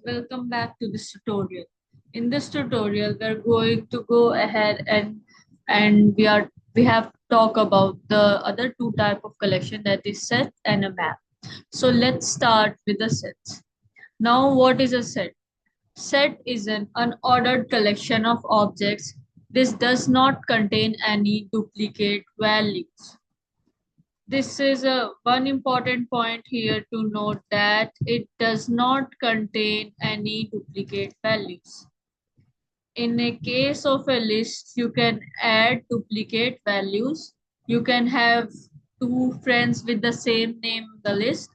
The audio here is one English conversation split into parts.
welcome back to this tutorial. In this tutorial, we're going to go ahead and we have talk about the other two type of collection, that is set and a map. So let's start with the sets. Now, what is a set? Set is an unordered collection of objects. This does not contain any duplicate values. This is a one important point here to note, that it does not contain any duplicate values. In a case of a list, you can add duplicate values. You can have two friends with the same name in the list.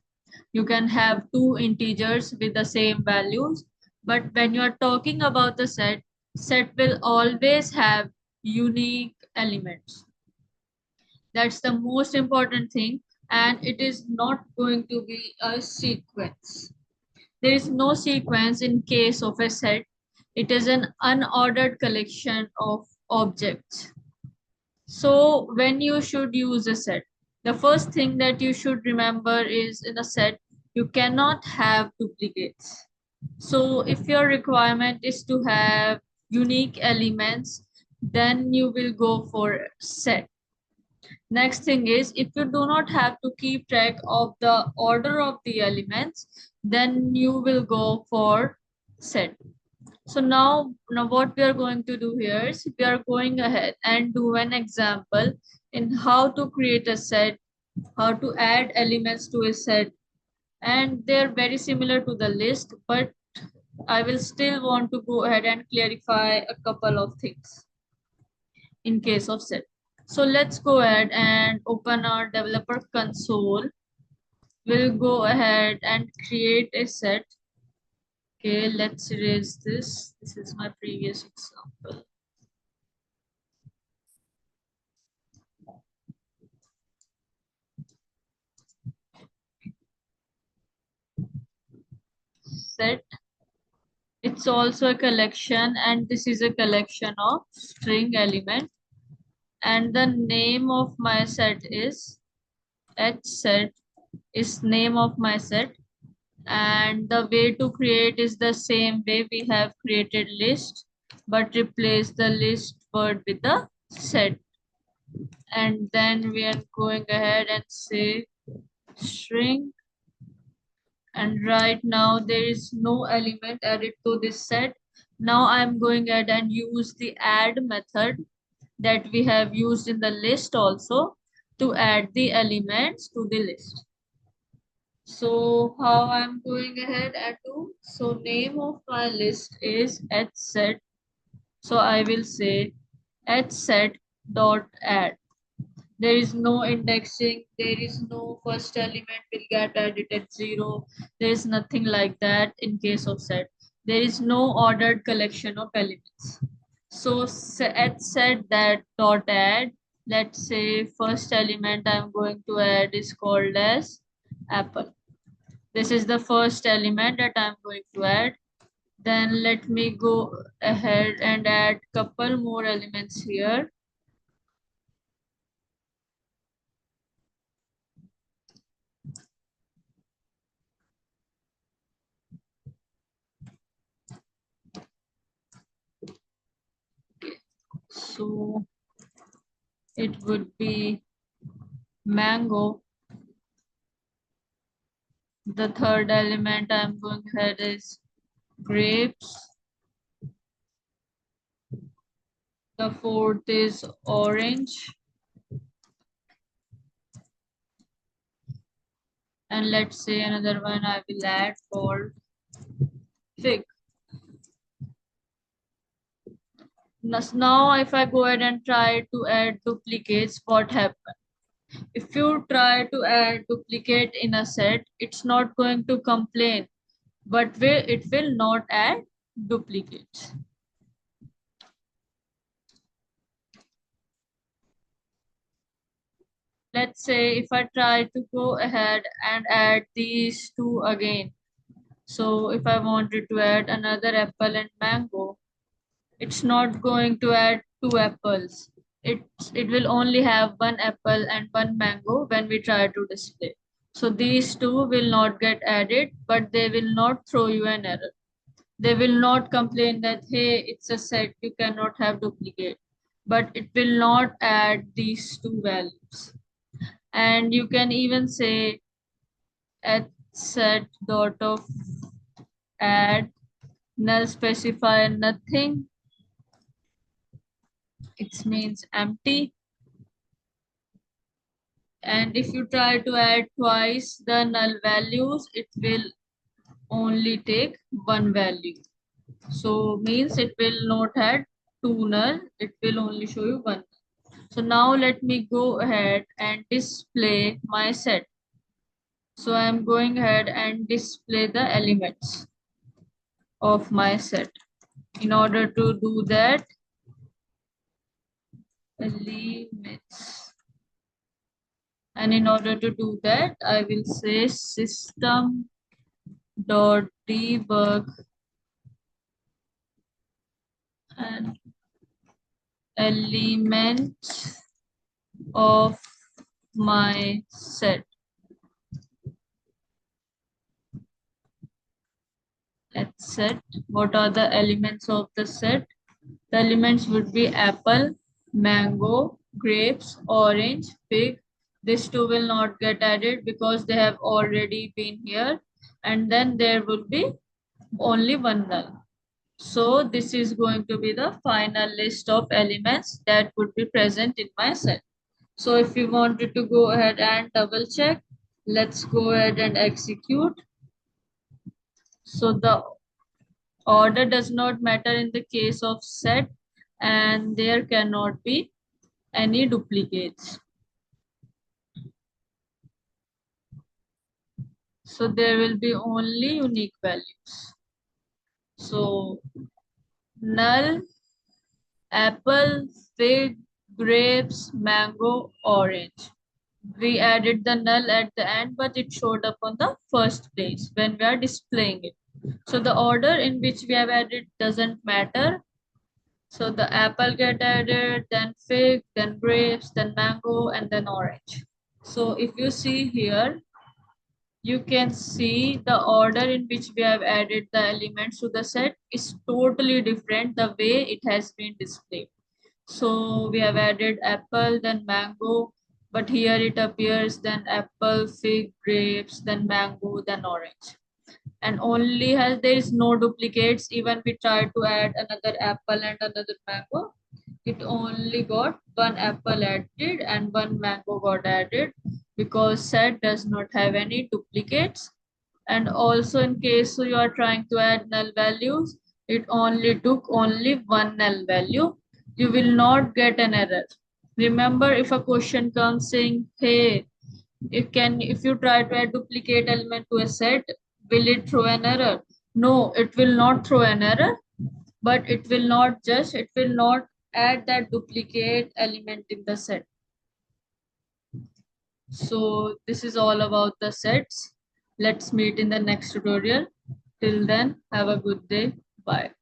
You can have two integers with the same values. But when you are talking about the set will always have unique elements. That's the most important thing, and it is not going to be a sequence. There is no sequence in case of a set. It is an unordered collection of objects. So when you should use a set, the first thing that you should remember is, in a set, you cannot have duplicates. So if your requirement is to have unique elements, then you will go for set. Next thing is, if you do not have to keep track of the order of the elements, then you will go for set. So now what we are going to do here is, we are going ahead and do an example in how to create a set, how to add elements to a set, and they're very similar to the list, but I will still want to go ahead and clarify a couple of things in case of set. So let's go ahead and open our developer console. We'll go ahead and create a set. Okay, let's erase this. This is my previous example. Set. It's also a collection, and this is a collection of string element. And the name of my set is hset is name of my set. And the way to create is the same way we have created list, but replace the list word with the set. And then we are going ahead and say string. And right now there is no element added to this set. Now I'm going ahead and use the add method that we have used in the list also, to add the elements to the list. So how I'm going ahead and do, so name of my list is hset. So I will say hset dot add. There is no indexing, there is no first element will get added at 0. There is nothing like that in case of set. There is no ordered collection of elements. So set that dot add. Let's say first element I'm going to add is called as apple. This is the first element that I'm going to add. Then let me go ahead and add couple more elements here. So it would be mango. The third element I'm going ahead is grapes. The fourth is orange. And let's say another one I will add called fig. Now if I go ahead and try to add duplicates, what happens? If you try to add duplicate in a set, it's not going to complain, but it will not add duplicates. Let's say if I try to go ahead and add these two again. So if I wanted to add another apple and mango, it's not going to add two apples. It will only have one apple and one mango when we try to display. So these two will not get added, but they will not throw you an error. They will not complain that, hey, it's a set, you cannot have duplicate. But it will not add these two values. And you can even say at set dot of add null specifier nothing. It means empty. And if you try to add twice the null values, it will only take one value. So means it will not add two null, it will only show you one. So now let me go ahead and display my set. So I'm going ahead and display the elements of my set. In order to do that, elements. And in order to do that, I will say system dot debug and elements of my set. Let's set what are the elements of the set. The elements would be apple, mango, grapes, orange, fig. These two will not get added because they have already been here. And then there will be only one null. So this is going to be the final list of elements that would be present in my set. So if you wanted to go ahead and double check, let's go ahead and execute. So the order does not matter in the case of set, and there cannot be any duplicates. So there will be only unique values. So null, apple, fig, grapes, mango, orange. We added the null at the end, but it showed up on the first place when we are displaying it. So the order in which we have added doesn't matter. So the apple get added, then fig, then grapes, then mango, and then orange. So if you see here, you can see the order in which we have added the elements to the set is totally different the way it has been displayed. So we have added apple, then mango, but here it appears then apple, fig, grapes, then mango, then orange. And only has there is no duplicates. Even we try to add another apple and another mango, it only got one apple added and one mango got added because set does not have any duplicates. And also in case you are trying to add null values, it only took only one null value. You will not get an error. Remember, if a question comes saying, hey, if you try to add duplicate element to a set, will it throw an error? No, it will not throw an error, but it will not add that duplicate element in the set. So this is all about the sets. Let's meet in the next tutorial. Till then, have a good day. Bye.